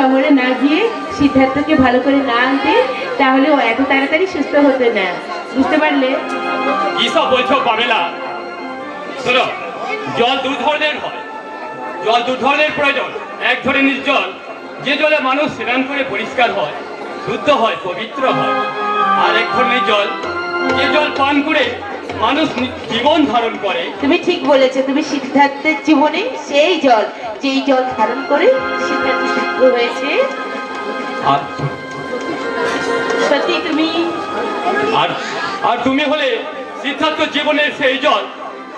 শহরে না গিয়ে সিদ্ধার্থকে ভালো করে না আনতে, তাহলে ও এত তাড়াতাড়ি সুস্থ হতো না। বুঝতে পারলে? কি সব বলছো পামেলা? শোনো, জল দু ধরনের হয়। জল দু ধরনের প্রয়োজন। এক ধরনের জল, যে জলে মানুষ স্নান করে পরিষ্কার হয়, শুদ্ধ হয়, পবিত্র হয়। আর এক ধরনের জল, যে জল পান করে মানুষ জীবন ধারণ করে। তুমি ঠিক বলেছো। তুমি সিদ্ধার্থের জীবনে সেই জল, যেই জল ধারণ করে সিদ্ধার্থ সুস্থ হয়েছে। আর সত্যি তুমি। আর আর তুমি হলে সিদ্ধার্থ জীবনের সেই জল,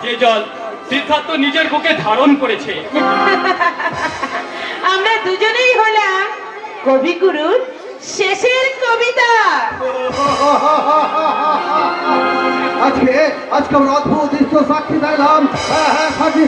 যে জল সিদ্ধার্থ নিজের বুকে ধারণ করেছে। আমরা দুজনেই হলাম কবিগুরুর শেষের কবিতা। আজকে আমরা অদ্ভুত দৃশ্য সাক্ষী পেলাম। হ্যাঁ, সাক্ষী